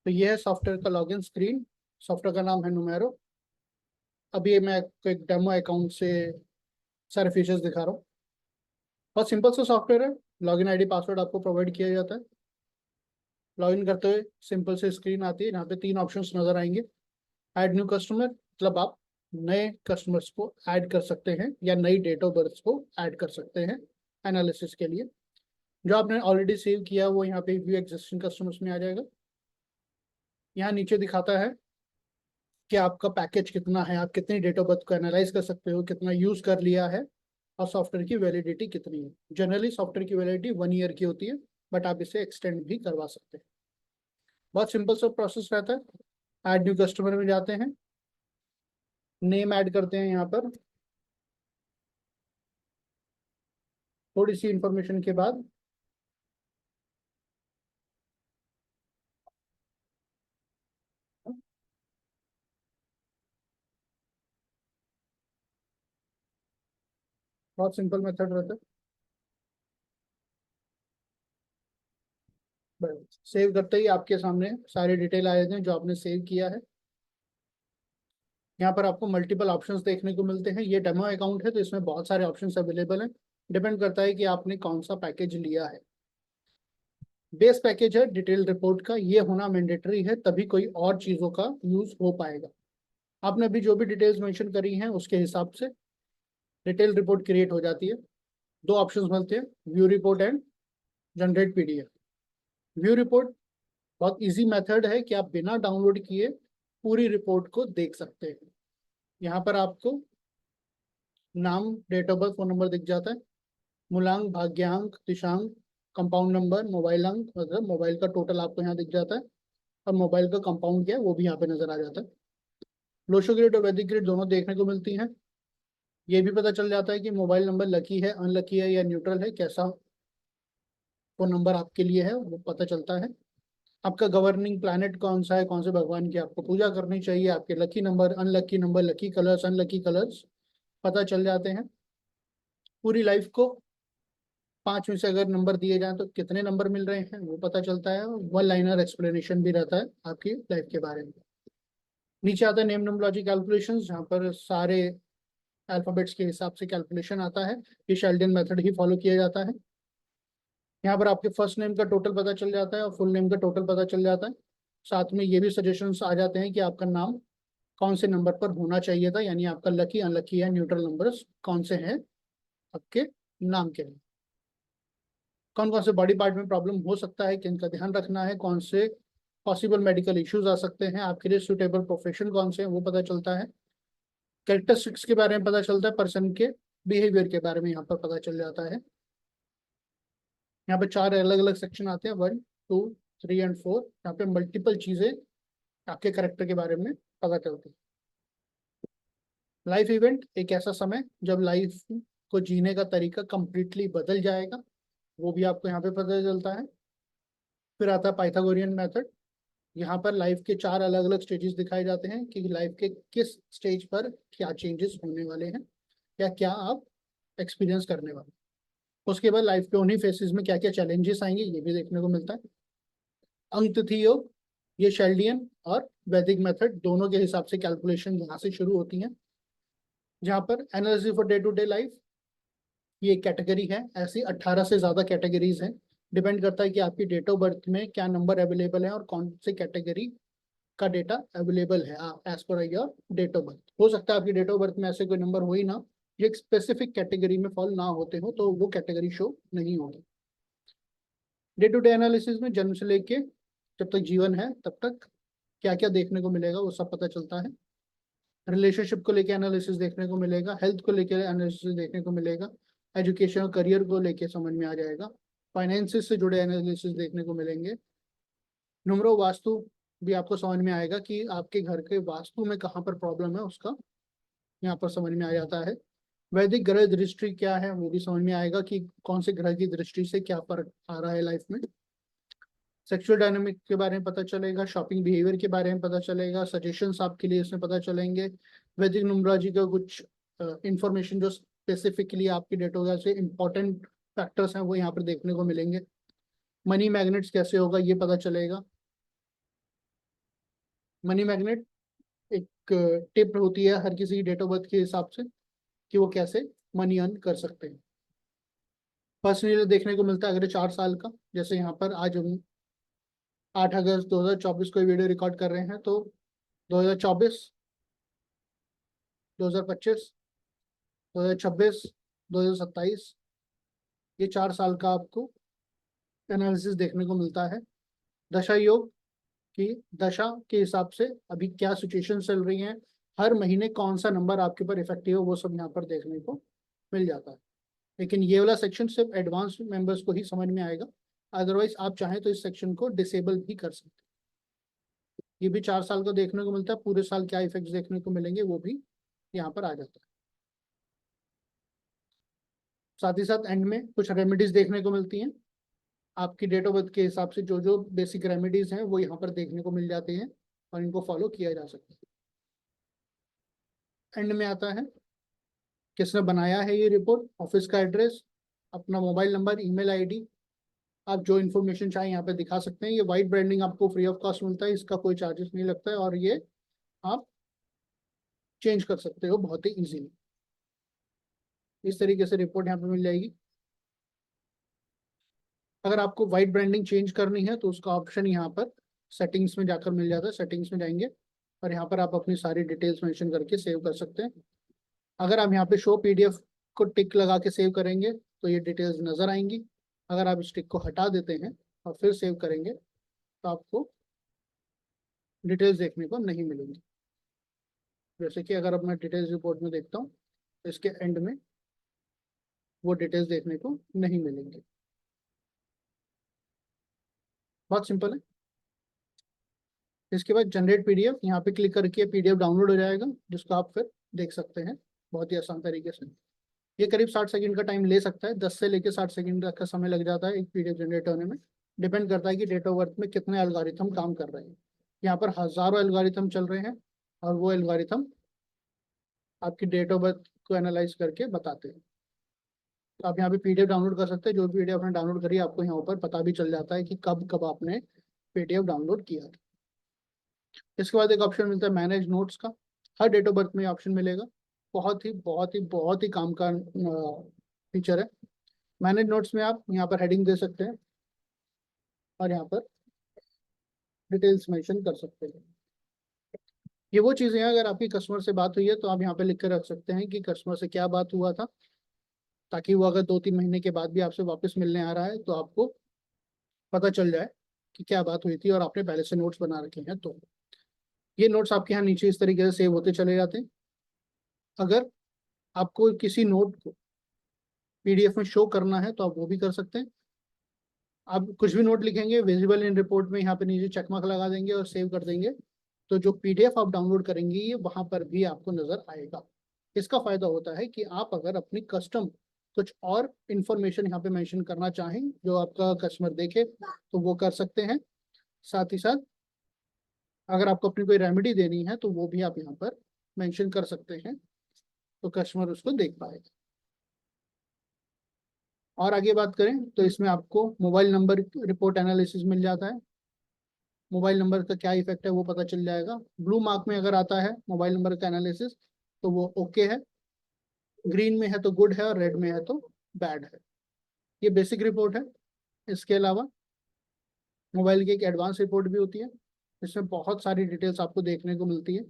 तो ये है सॉफ्टवेयर का लॉगिन स्क्रीन। सॉफ्टवेयर का नाम है नुमेरो। अभी मैं आपको एक डेमो अकाउंट से सारे फीचर्स दिखा रहा हूँ। बहुत सिंपल सा सॉफ्टवेयर है। लॉगिन आईडी पासवर्ड आपको प्रोवाइड किया जाता है। लॉगिन करते हुए सिंपल से स्क्रीन आती है। यहाँ पे 3 ऑप्शंस नजर आएंगे। ऐड न्यू कस्टमर, मतलब आप नए कस्टमर्स को ऐड कर सकते हैं या नई डेट ऑफ बर्थ को ऐड कर सकते हैं एनालिसिस के लिए। जो आपने ऑलरेडी सेव किया वो यहाँ पे व्यू एग्जिस्टिंग कस्टमर्स में आ जाएगा। यहाँ नीचे दिखाता है कि आपका पैकेज कितना है, आप कितनी डेट ऑफ बर्थ को एनालाइज कर सकते हो, कितना यूज कर लिया है और सॉफ्टवेयर की वैलिडिटी कितनी है। जनरली सॉफ्टवेयर की वैलिडिटी 1 ईयर की होती है, बट आप इसे एक्सटेंड भी करवा सकते हैं। बहुत सिंपल सा प्रोसेस रहता है। ऐड न्यू कस्टमर में जाते हैं, नेम ऐड करते हैं। यहाँ पर थोड़ी सी इंफॉर्मेशन के बाद बहुत सिंपल मेथड रहता है। सेव करते ही आपके सामने सारी डिटेल आ जाते हैं जो आपने सेव किया है। यहाँ पर आपको मल्टीपल ऑप्शंस देखने को मिलते हैं। ये डेमो अकाउंट है तो इसमें बहुत सारे ऑप्शंस अवेलेबल हैं। डिपेंड करता है कि आपने कौन सा पैकेज लिया है। बेस पैकेज है डिटेल रिपोर्ट का, ये होना मैंडेटरी है, तभी कोई और चीज़ों का यूज हो पाएगा। आपने अभी जो भी डिटेल्स मेंशन करी हैं उसके हिसाब से डिटेल रिपोर्ट क्रिएट हो जाती है। 2 ऑप्शंस मिलते हैं, view report and generate PDF. View report बहुत इजी मेथड है कि आप बिना डाउनलोड किए पूरी रिपोर्ट को देख सकते हैं। यहाँ पर आपको नाम, date of birth, phone number दिख जाता है। मूलांक, भाग्यांक, दिशांक, कंपाउंड नंबर, मोबाइल अंक, मतलब मोबाइल का टोटल आपको यहाँ दिख जाता है और मोबाइल का कंपाउंड क्या है वो भी यहाँ पे नजर आ जाता है। लोशो ग्रेड और वैदिक ग्रेड दोनों देखने को मिलती हैं। ये भी पता चल जाता है कि मोबाइल नंबर लकी है, अनलकी है या न्यूट्रल है, कैसा फोन नंबर आपके लिए है वो पता चलता है। आपका गवर्निंग प्लैनेट कौन सा है, कौन से भगवान की आपको पूजा करनी चाहिए, आपके lucky number, unlucky number, lucky colours, unlucky colours पता चल जाते हैं। पूरी लाइफ को 5 में से अगर नंबर दिए जाएं तो कितने नंबर मिल रहे हैं वो पता चलता है। 1 लाइनर एक्सप्लेनेशन भी रहता है आपकी लाइफ के बारे में। नीचे आता है नेम नंबरोलॉजी कैलकुलेशन, जहाँ पर सारे अल्फाबेट्स के हिसाब से कैलकुलेशन आता है। ये शेल्डन मेथड ही फॉलो किया जाता है। यहाँ पर आपके फर्स्ट नेम का टोटल पता चल जाता है और फुल नेम का टोटल पता चल जाता है। साथ में ये भी सजेशंस आ जाते हैं कि आपका नाम कौन से नंबर पर होना चाहिए था, यानी आपका लकी, अनलकी या न्यूट्रल नंबर्स कौन से हैं आपके नाम के लिए। कौन कौन से बॉडी पार्ट में प्रॉब्लम हो सकता है, किन का ध्यान रखना है, कौन से पॉसिबल मेडिकल इश्यूज आ सकते हैं, आपके लिए सुटेबल प्रोफेशन कौन से हैं वो पता चलता है। कैरेक्टरिस्टिक्स के बारे में पता चलता है, पर्सन के बिहेवियर के बारे में यहाँ पर पता चल जाता है। यहाँ पे 4 अलग अलग सेक्शन आते हैं, 1, 2, 3 एंड 4। यहाँ पे मल्टीपल चीजें आपके करेक्टर के बारे में पता चलती है। लाइफ इवेंट, एक ऐसा समय जब लाइफ को जीने का तरीका कंप्लीटली बदल जाएगा, वो भी आपको यहाँ पे पता चलता है। फिर आता है पाइथागोरियन मेथड। यहाँ पर लाइफ के 4 अलग अलग स्टेजेस दिखाए जाते हैं कि लाइफ के किस स्टेज पर क्या चेंजेस होने वाले हैं या क्या आप एक्सपीरियंस करने वाले हैं। उसके बाद लाइफ के उन्हीं फेसेस में क्या क्या चैलेंजेस आएंगे ये भी देखने को मिलता है। अंक तिथि योग, ये शेल्डियन और वैदिक मेथड दोनों के हिसाब से कैलकुलेशन यहाँ से शुरू होती हैं। जहाँ पर analysis for day to day life, ये कैटेगरी है। ऐसी 18 से ज्यादा कैटेगरीज हैं। डिपेंड करता है कि आपकी डेट ऑफ बर्थ में क्या नंबर अवेलेबल है और कौन से कैटेगरी का डेटा अवेलेबल है as per your date of birth. हो सकता है आपकी डेट ऑफ बर्थ में ऐसे कोई नंबर हो ही ना, जो एक स्पेसिफिक कैटेगरी में फॉल ना होते हो, तो वो कैटेगरी शो नहीं होगी। डे टू डे एनालिसिस में जन्म से लेके जब तक जीवन है तब तक क्या क्या देखने को मिलेगा वो सब पता चलता है। रिलेशनशिप को लेके एनालिसिस देखने को मिलेगा, हेल्थ को लेके एनालिसिस देखने को मिलेगा, एजुकेशन और करियर को लेके समझ में आ जाएगा, फाइनेंसिस से जुड़े एनालिसिस देखने को मिलेंगे। नुमरो वास्तु भी आपको समझ में आएगा कि आपके घर के वास्तु में कहाँ पर प्रॉब्लम है, उसका यहाँ पर समझ में आ जाता है। वैदिक ग्रह दृष्टि क्या है वो भी समझ में आएगा कि कौन से ग्रह की दृष्टि से क्या फर्क आ रहा है लाइफ में। सेक्सुअल डायनामिक के बारे में पता चलेगा, शॉपिंग बिहेवियर के बारे में पता चलेगा, सजेशंस आपके लिए इसमें पता चलेंगे। वैदिक न्यूमरोलॉजी का कुछ इंफॉर्मेशन जो स्पेसिफिकली आपकी डेट ऑफ बर्थ से इंपॉर्टेंट फैक्टर्स हैं वो यहाँ पर देखने को मिलेंगे। मनी मैग्नेट्स कैसे होगा ये पता चलेगा। मनी मैग्नेट एक टिप होती है हर किसी की डेट ऑफ बर्थ के हिसाब से कि वो कैसे मनी अर्न कर सकते हैं। पर्सनली देखने को मिलता है अगले 4 साल का, जैसे यहाँ पर आज हम 8 अगस्त 2024 को वीडियो रिकॉर्ड कर रहे हैं, तो 2024, 2025, 2026, 2027, ये 4 साल का आपको एनालिसिस देखने को मिलता है। दशा योग की दशा के हिसाब से अभी क्या सिचुएशन चल रही है, हर महीने कौन सा नंबर आपके ऊपर इफेक्टिव है, वो सब यहाँ पर देखने को मिल जाता है। लेकिन ये वाला सेक्शन सिर्फ एडवांस मेंबर्स को ही समझ में आएगा, अदरवाइज आप चाहें तो इस सेक्शन को डिसेबल भी कर सकते हैं। ये भी 4 साल को देखने को मिलता है, पूरे साल क्या इफेक्ट्स देखने को मिलेंगे वो भी यहाँ पर आ जाता है। साथ ही साथ एंड में कुछ रेमेडीज देखने को मिलती हैं, आपकी डेट ऑफ बर्थ के हिसाब से जो जो बेसिक रेमेडीज हैं वो यहाँ पर देखने को मिल जाती हैं और इनको फॉलो किया जा सकता है। एंड में आता है किसने बनाया है ये रिपोर्ट, ऑफिस का एड्रेस, अपना मोबाइल नंबर, ईमेल आईडी, आप जो इन्फॉर्मेशन चाहें यहाँ पे दिखा सकते हैं। ये वाइट ब्रांडिंग आपको फ्री ऑफ कॉस्ट मिलता है, इसका कोई चार्जेस नहीं लगता है, और ये आप चेंज कर सकते हो बहुत ही इजीली। इस तरीके से रिपोर्ट यहाँ पे मिल जाएगी। अगर आपको वाइट ब्रांडिंग चेंज करनी है तो उसका ऑप्शन यहाँ पर सेटिंग्स में जाकर मिल जाता है। सेटिंग्स में जाएंगे और यहाँ पर आप अपनी सारी डिटेल्स मेंशन करके सेव कर सकते हैं। अगर आप यहाँ पे शो पीडीएफ को टिक लगा के सेव करेंगे तो ये डिटेल्स नजर आएंगी। अगर आप इस टिक को हटा देते हैं और फिर सेव करेंगे तो आपको डिटेल्स देखने को नहीं मिलेंगी। जैसे कि अगर अब मैं डिटेल्स रिपोर्ट में देखता हूँ तो इसके एंड में वो डिटेल्स देखने को नहीं मिलेंगे। बहुत सिंपल है। इसके बाद जनरेट पीडीएफ, यहाँ पे क्लिक करके पीडीएफ डाउनलोड हो जाएगा जिसको आप फिर देख सकते हैं बहुत ही आसान तरीके से। ये करीब 60 सेकंड का टाइम ले सकता है, 10 से लेकर 60 सेकंड तक का समय लग जाता है एक पीडीएफ जनरेट होने में। डिपेंड करता है कि डेट ऑफ बर्थ में कितने एल्गोरिथम काम कर रहे हैं। यहाँ पर हजारों एल्गोरिथम चल रहे हैं और वो एल्गोरिथम आपकी डेट ऑफ बर्थ को एनालाइज करके बताते हैं। तो आप यहाँ पे पीडीएफ डाउनलोड कर सकते हैं, जो पीडीएफ आपने डाउनलोड करी आपको यहाँ ऊपर पता भी चल जाता है कि कब कब आपने पीडीएफ डाउनलोड किया था। इसके बाद एक ऑप्शन मिलता है मैनेज नोट्स का, हर डेट ऑफ बर्थ में ऑप्शन मिलेगा। बहुत ही बहुत ही बहुत ही काम का फीचर है। मैनेज नोट्स में आप यहाँ पर हेडिंग दे सकते हैं और यहाँ पर डिटेल्स मेंशन कर सकते हैं। ये वो चीजें हैं, अगर आपकी कस्टमर से बात हुई है तो आप यहाँ पे लिख कर रख सकते हैं कि कस्टमर से क्या बात हुआ था, ताकि वो अगर 2-3 महीने के बाद भी आपसे वापस मिलने आ रहा है तो आपको पता चल जाए कि क्या बात हुई थी और आपने पहले से नोट्स बना रखे हैं। तो ये नोट्स आपके यहाँ नीचे इस तरीके से सेव होते चले जाते हैं। अगर आपको किसी नोट को पीडीएफ में शो करना है तो आप वो भी कर सकते हैं। आप कुछ भी नोट लिखेंगे विजिबल इन रिपोर्ट में यहाँ पे नीचे चेकमार्क लगा देंगे और सेव कर देंगे, तो जो पीडीएफ आप डाउनलोड करेंगे ये वहां पर भी आपको नजर आएगा। इसका फायदा होता है कि आप अगर अपनी कस्टम कुछ और इंफॉर्मेशन यहाँ पे मेंशन करना चाहें जो आपका कस्टमर देखे तो वो कर सकते हैं। साथ ही साथ अगर आपको अपनी कोई रेमेडी देनी है तो वो भी आप यहाँ पर मेंशन कर सकते हैं, तो कस्टमर उसको देख पाएगा। और आगे बात करें तो इसमें आपको मोबाइल नंबर रिपोर्ट एनालिसिस मिल जाता है। मोबाइल नंबर का क्या इफेक्ट है वो पता चल जाएगा। ब्लू मार्क में अगर आता है मोबाइल नंबर का एनालिसिस तो वो ओके है, ग्रीन में है तो गुड है और रेड में है तो बैड है। ये बेसिक रिपोर्ट है। इसके अलावा मोबाइल की एक एडवांस रिपोर्ट भी होती है, इसमें बहुत सारी डिटेल्स आपको देखने को मिलती है।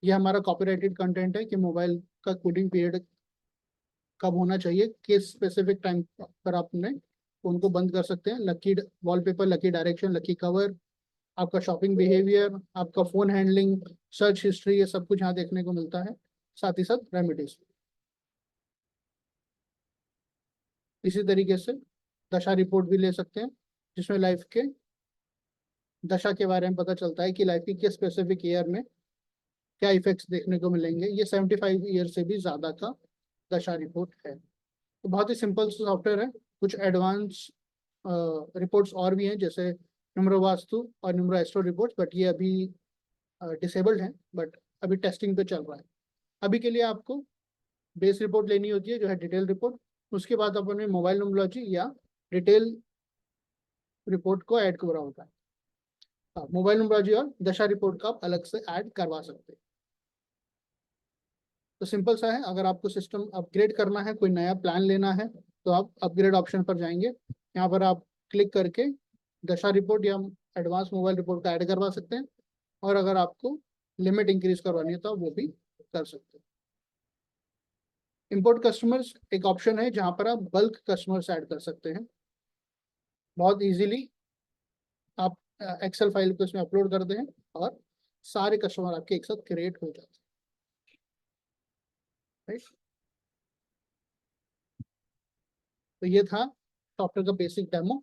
ये हमारा कॉपीराइटेड कंटेंट है कि मोबाइल का कूलिंग पीरियड कब होना चाहिए, किस स्पेसिफिक टाइम पर आपने उनको बंद कर सकते हैं। Lucky wallpaper, lucky direction, lucky cover, आपका शॉपिंग बिहेवियर, आपका फोन हैंडलिंग, सर्च हिस्ट्री, ये सब कुछ यहाँ देखने को मिलता है। साथ ही साथ रेमेडीज। इसी तरीके से दशा रिपोर्ट भी ले सकते हैं जिसमें लाइफ के दशा के बारे में पता चलता है कि लाइफ की किस स्पेसिफिक ईयर में क्या इफेक्ट्स देखने को मिलेंगे। ये 75 ईयर से भी ज्यादा का दशा रिपोर्ट है। तो बहुत ही सिंपल सॉफ्टवेयर है। कुछ एडवांस रिपोर्ट्स और भी हैं जैसे न्यूमरो वास्तु और न्यूमरो एस्ट्रो रिपोर्ट्स, बट ये अभी डिसेबल्ड हैं, बट अभी टेस्टिंग पे चल रहा है। अभी के लिए आपको बेस रिपोर्ट लेनी होती है जो है डिटेल रिपोर्ट, उसके बाद अपने मोबाइल नंबरोलॉजी या डिटेल रिपोर्ट को ऐड करा होता है। मोबाइल नंबर और दशा रिपोर्ट का आप अलग से ऐड करवा सकते हैं। तो सिंपल सा है, अगर आपको सिस्टम अपग्रेड करना है, कोई नया प्लान लेना है, तो आप अपग्रेड ऑप्शन पर जाएंगे। यहाँ पर आप क्लिक करके दशा रिपोर्ट या एडवांस मोबाइल रिपोर्ट का ऐड करवा सकते हैं, और अगर आपको लिमिट इंक्रीज करवानी है तो आप वो भी कर सकते हैं। इंपोर्ट कस्टमर्स एक ऑप्शन है जहां पर आप बल्क कस्टमर्स ऐड कर सकते हैं। बहुत इजीली आप एक्सेल फाइल को इसमें अपलोड करते हैं और सारे कस्टमर आपके एक साथ क्रिएट हो जाते हैं, राइट। तो ये था सॉफ्टवेयर का बेसिक डेमो।